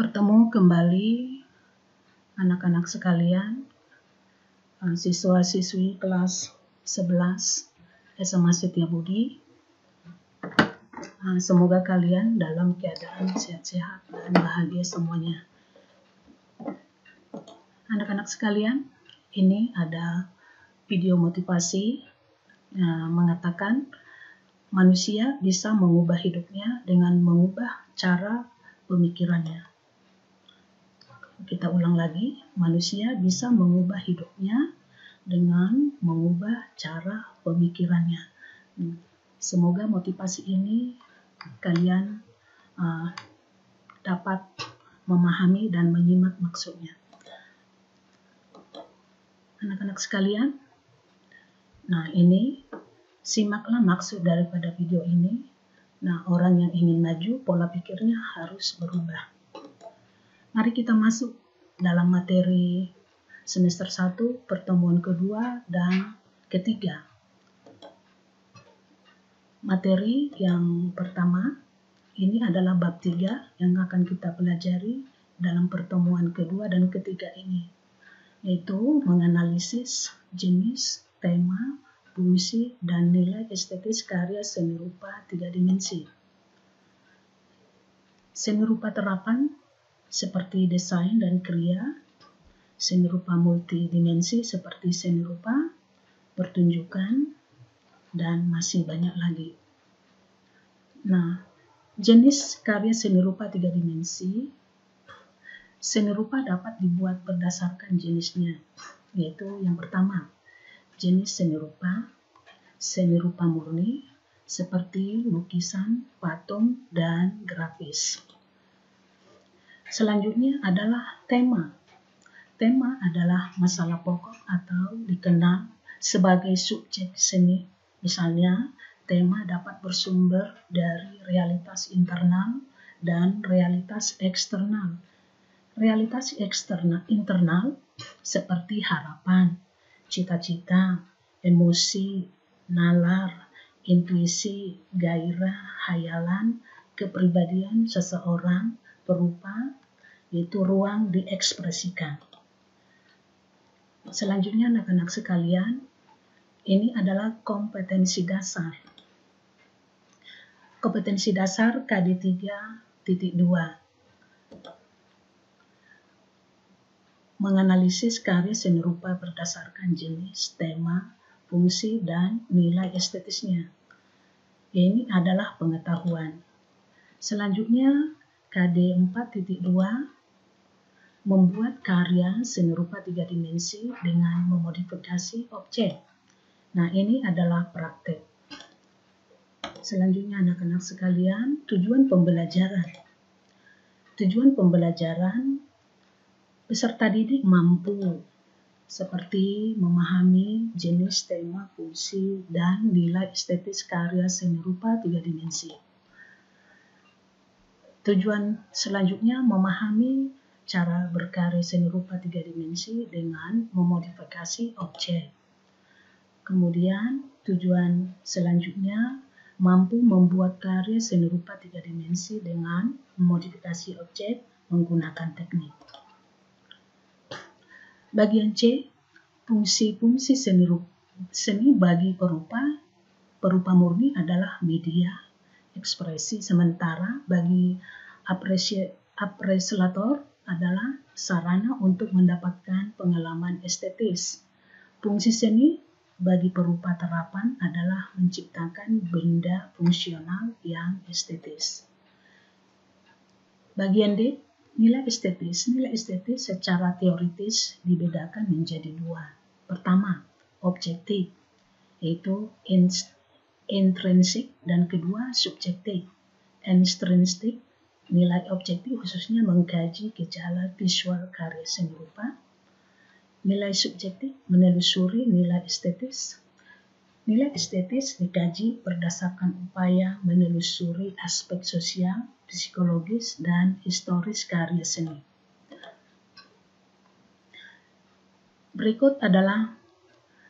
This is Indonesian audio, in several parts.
Bertemu kembali anak-anak sekalian, siswa-siswi kelas 11 SMA Setiabudi. Semoga kalian dalam keadaan sehat-sehat dan bahagia semuanya. Anak-anak sekalian, ini ada video motivasi mengatakan manusia bisa mengubah hidupnya dengan mengubah cara pemikirannya. Kita ulang lagi, manusia bisa mengubah hidupnya dengan mengubah cara pemikirannya. Semoga motivasi ini kalian dapat memahami dan menyimak maksudnya. Anak-anak sekalian, nah ini simaklah maksud daripada video ini. Nah, orang yang ingin maju, pola pikirnya harus berubah. Mari kita masuk dalam materi semester 1, pertemuan kedua dan ketiga. Materi yang pertama, ini adalah bab 3 yang akan kita pelajari dalam pertemuan kedua dan ketiga ini, yaitu menganalisis jenis, tema, fungsi, dan nilai estetis karya seni rupa 3 dimensi. Seni rupa terapan seperti desain dan kriya, seni rupa multidimensi seperti seni rupa, pertunjukan, dan masih banyak lagi. Nah, jenis karya seni rupa 3 dimensi, seni rupa dapat dibuat berdasarkan jenisnya, yaitu yang pertama, jenis seni rupa murni, seperti lukisan, patung, dan grafis. Selanjutnya adalah tema. Tema adalah masalah pokok atau dikenal sebagai subjek seni. Misalnya, tema dapat bersumber dari realitas internal dan realitas eksternal. Realitas internal seperti harapan, cita-cita, emosi, nalar, intuisi, gairah, hayalan, kepribadian seseorang, berupa yaitu ruang diekspresikan. Selanjutnya anak-anak sekalian, ini adalah kompetensi dasar. Kompetensi dasar KD 3.2. Menganalisis karya seni rupa berdasarkan jenis, tema, fungsi, dan nilai estetisnya. Ini adalah pengetahuan. Selanjutnya KD 4.2, membuat karya seni rupa 3 dimensi dengan memodifikasi objek. Nah, ini adalah praktek. Selanjutnya anak-anak sekalian, tujuan pembelajaran. Tujuan pembelajaran, peserta didik mampu seperti memahami jenis, tema, fungsi, dan nilai estetis karya seni rupa 3 dimensi. Tujuan selanjutnya memahami cara berkarya seni rupa 3 dimensi dengan memodifikasi objek. Kemudian tujuan selanjutnya mampu membuat karya seni rupa 3 dimensi dengan memodifikasi objek menggunakan teknik. Bagian C, fungsi-fungsi seni bagi perupa murni adalah media ekspresi, sementara bagi apresiator adalah sarana untuk mendapatkan pengalaman estetis. Fungsi seni bagi perupa terapan adalah menciptakan benda fungsional yang estetis. Bagian D, nilai estetis. Nilai estetis secara teoritis dibedakan menjadi 2. Pertama, objektif, yaitu intrinsik, dan kedua subjektif. Intrinsik, nilai objektif khususnya mengkaji gejala visual karya seni rupa. Nilai subjektif menelusuri nilai estetis. Nilai estetis dikaji berdasarkan upaya menelusuri aspek sosial, psikologis, dan historis karya seni. Berikut adalah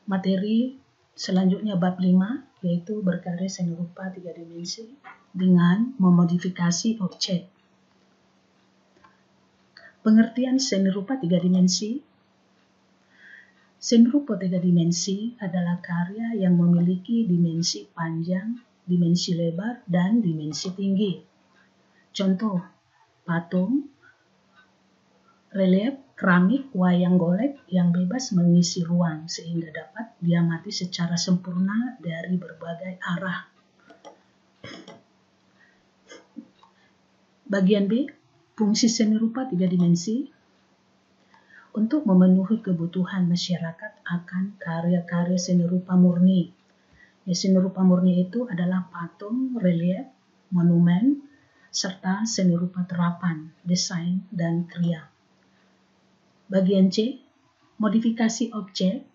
materi selanjutnya bab 5, yaitu berkarya seni rupa 3 dimensi dengan memodifikasi objek. Pengertian seni rupa 3 dimensi. Seni rupa 3 dimensi adalah karya yang memiliki dimensi panjang, dimensi lebar, dan dimensi tinggi. Contoh, patung, relief, keramik, wayang golek yang bebas mengisi ruang sehingga dapat diamati secara sempurna dari berbagai arah. Bagian B, fungsi seni rupa 3 dimensi. Untuk memenuhi kebutuhan masyarakat akan karya-karya seni rupa murni. Seni rupa murni itu adalah patung, relief, monumen, serta seni rupa terapan, desain, dan kriya. Bagian C, modifikasi objek.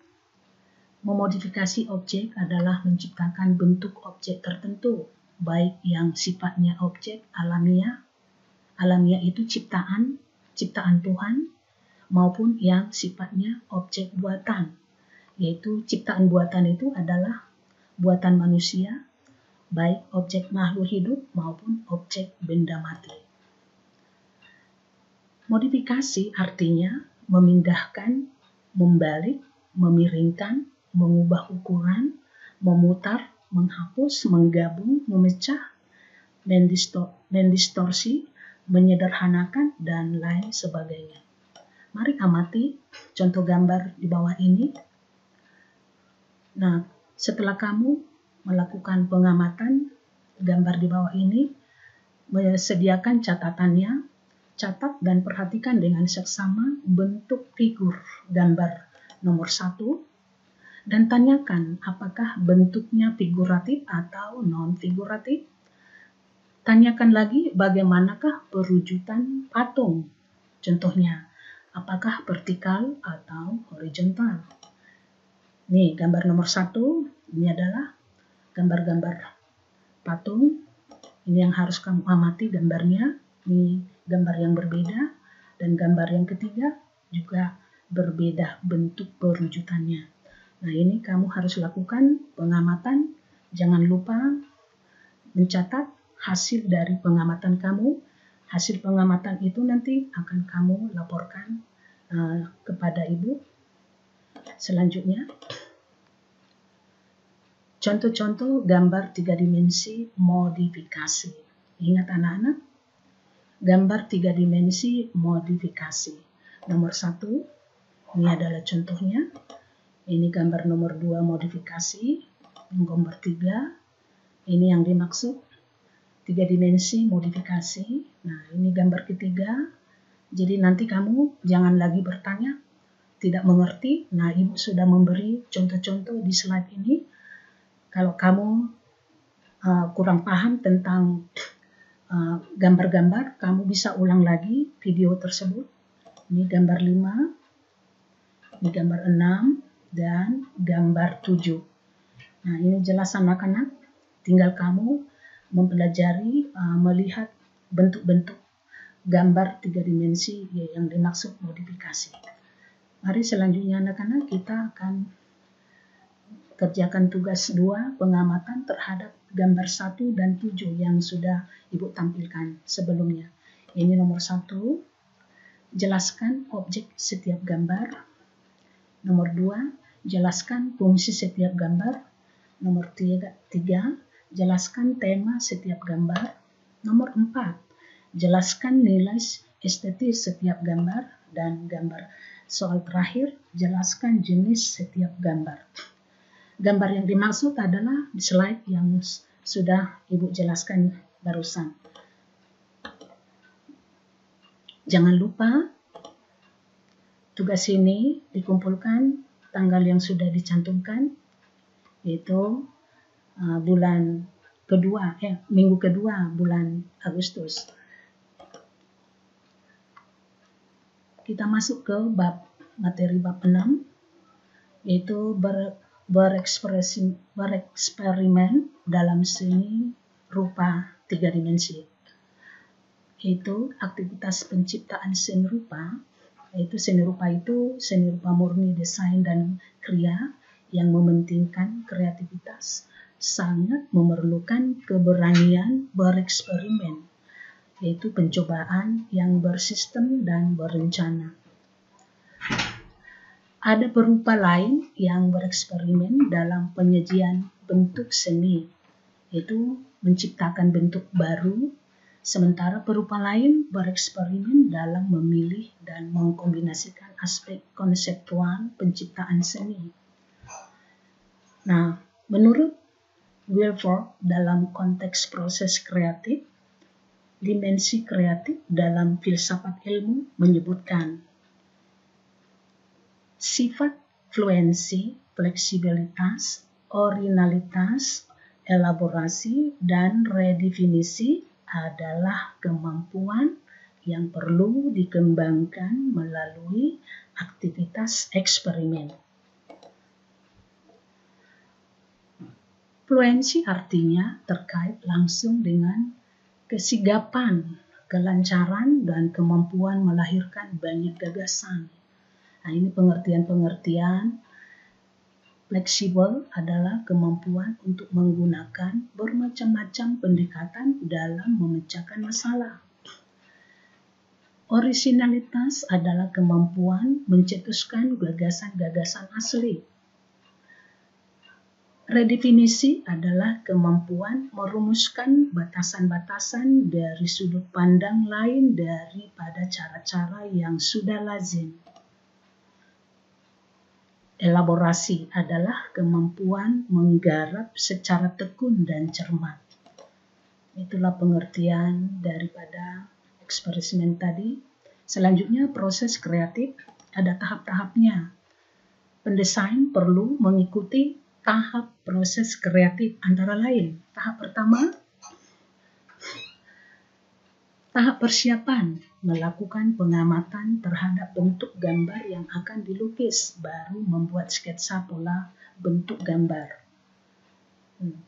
Memodifikasi objek adalah menciptakan bentuk objek tertentu, baik yang sifatnya objek alamiah itu ciptaan Tuhan, maupun yang sifatnya objek buatan, yaitu ciptaan buatan itu adalah buatan manusia, baik objek makhluk hidup maupun objek benda mati. Modifikasi artinya memindahkan, membalik, memiringkan, mengubah ukuran, memutar, menghapus, menggabung, memecah, mendistorsi, menyederhanakan, dan lain sebagainya. Mari amati contoh gambar di bawah ini. Nah, setelah kamu melakukan pengamatan gambar di bawah ini, sediakan catatannya, catat dan perhatikan dengan seksama bentuk figur gambar nomor 1, dan tanyakan apakah bentuknya figuratif atau non-figuratif. Tanyakan lagi bagaimanakah perwujudan patung. Contohnya, apakah vertikal atau horizontal. Nih, gambar nomor 1, ini adalah gambar-gambar patung. Ini yang harus kamu amati gambarnya. Ini gambar yang berbeda. Dan gambar yang ketiga juga berbeda bentuk perwujudannya. Nah, ini kamu harus lakukan pengamatan. Jangan lupa mencatat hasil dari pengamatan kamu. Hasil pengamatan itu nanti akan kamu laporkan kepada ibu. Selanjutnya, contoh-contoh gambar 3 dimensi modifikasi. Ingat anak-anak, gambar 3 dimensi modifikasi. Nomor 1, ini adalah contohnya. Ini gambar nomor 2 modifikasi. Nomor 3, ini yang dimaksud 3 dimensi modifikasi. Nah, ini gambar ketiga. Jadi nanti kamu jangan lagi bertanya, tidak mengerti. Nah, ibu sudah memberi contoh-contoh di slide ini. Kalau kamu kurang paham tentang gambar-gambar, kamu bisa ulang lagi video tersebut. Ini gambar 5, ini gambar 6, dan gambar 7. Nah, ini jelas anak-anak. Tinggal kamu mempelajari, melihat bentuk-bentuk gambar 3 dimensi yang dimaksud modifikasi. Mari selanjutnya anak-anak kita akan kerjakan tugas 2 pengamatan terhadap gambar 1 dan 7 yang sudah ibu tampilkan sebelumnya. Ini nomor 1, jelaskan objek setiap gambar. Nomor 2, jelaskan fungsi setiap gambar. Nomor 3, jelaskan tema setiap gambar. Nomor 4, jelaskan nilai estetis setiap gambar. Dan gambar soal terakhir, jelaskan jenis setiap gambar. Gambar yang dimaksud adalah slide yang sudah ibu jelaskan barusan. Jangan lupa tugas ini dikumpulkan tanggal yang sudah dicantumkan, yaitu minggu kedua bulan Agustus. Kita masuk ke materi bab 6, yaitu bereksperimen dalam seni rupa 3 dimensi. Yaitu aktivitas penciptaan seni rupa, yaitu seni rupa murni, desain, dan kriya yang mementingkan kreativitas, sangat memerlukan keberanian bereksperimen. yaitu pencobaan yang bersistem dan berencana. Ada perupa lain yang bereksperimen dalam penyajian bentuk seni, yaitu menciptakan bentuk baru, sementara perupa lain bereksperimen dalam memilih dan mengkombinasikan aspek konseptual penciptaan seni. Nah, menurut Guilford, dalam konteks proses kreatif, dimensi kreatif dalam filsafat ilmu menyebutkan sifat fluensi, fleksibilitas, originalitas, elaborasi, dan redefinisi adalah kemampuan yang perlu dikembangkan melalui aktivitas eksperimen. Fluensi artinya terkait langsung dengan kesigapan, kelancaran, dan kemampuan melahirkan banyak gagasan. Nah, ini pengertian-pengertian. Fleksibel adalah kemampuan untuk menggunakan bermacam-macam pendekatan dalam memecahkan masalah. Originalitas adalah kemampuan mencetuskan gagasan-gagasan asli. Redefinisi adalah kemampuan merumuskan batasan-batasan dari sudut pandang lain daripada cara-cara yang sudah lazim. Elaborasi adalah kemampuan menggarap secara tekun dan cermat. Itulah pengertian daripada eksperimen tadi. Selanjutnya, proses kreatif ada tahap-tahapnya. Pendesain perlu mengikuti tahap proses kreatif antara lain. Tahap pertama, tahap persiapan, melakukan pengamatan terhadap bentuk gambar yang akan dilukis, baru membuat sketsa pola bentuk gambar.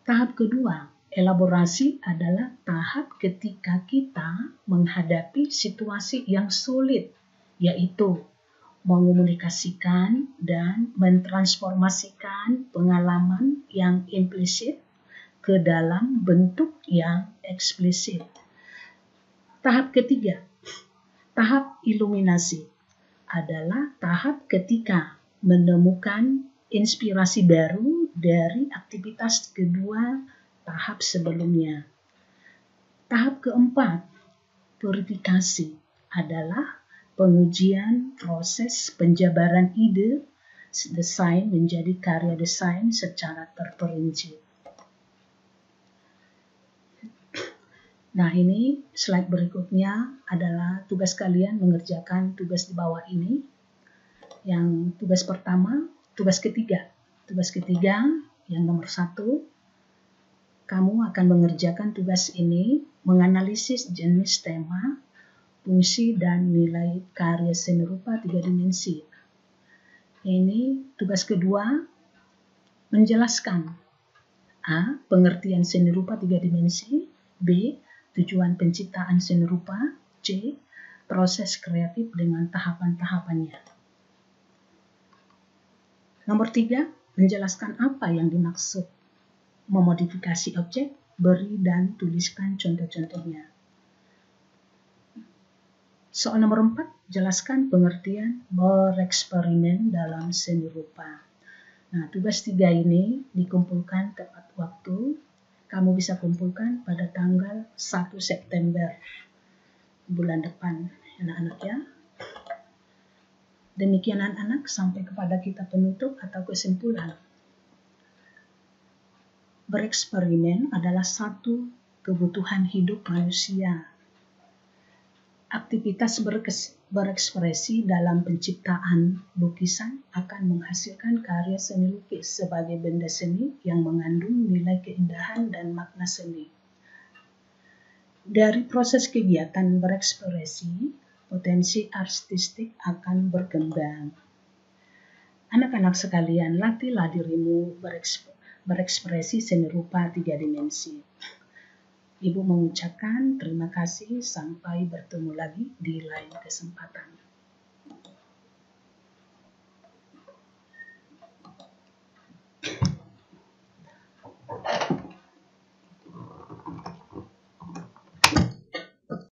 Tahap kedua, elaborasi adalah tahap ketika kita menghadapi situasi yang sulit, yaitu mengomunikasikan dan mentransformasikan pengalaman yang implisit ke dalam bentuk yang eksplisit. Tahap ketiga, tahap iluminasi, adalah tahap ketika menemukan inspirasi baru dari aktivitas kedua tahap sebelumnya. Tahap keempat, verifikasi, adalah pengujian proses penjabaran ide desain menjadi karya desain secara terperinci. Nah, ini slide berikutnya adalah tugas kalian mengerjakan tugas di bawah ini. Yang tugas pertama, tugas ketiga. Tugas ketiga yang nomor 1, kamu akan mengerjakan tugas ini menganalisis jenis tema, fungsi dan nilai karya seni rupa 3 dimensi. Ini tugas kedua, menjelaskan A. Pengertian seni rupa 3 dimensi, B. Tujuan penciptaan seni rupa, C. Proses kreatif dengan tahapan-tahapannya. Nomor 3, menjelaskan apa yang dimaksud memodifikasi objek, beri dan tuliskan contoh-contohnya. Soal nomor 4, jelaskan pengertian bereksperimen dalam seni rupa. Nah, tugas 3 ini dikumpulkan tepat waktu. Kamu bisa kumpulkan pada tanggal 1 September bulan depan, anak-anak ya. Demikian anak-anak, sampai kepada kita penutup atau kesimpulan. Bereksperimen adalah satu kebutuhan hidup manusia. Aktivitas berekspresi dalam penciptaan lukisan akan menghasilkan karya seni lukis sebagai benda seni yang mengandung nilai keindahan dan makna seni. Dari proses kegiatan berekspresi, potensi artistik akan berkembang. Anak-anak sekalian, latihlah dirimu berekspresi seni rupa 3 dimensi. Ibu mengucapkan terima kasih, sampai bertemu lagi di lain kesempatan.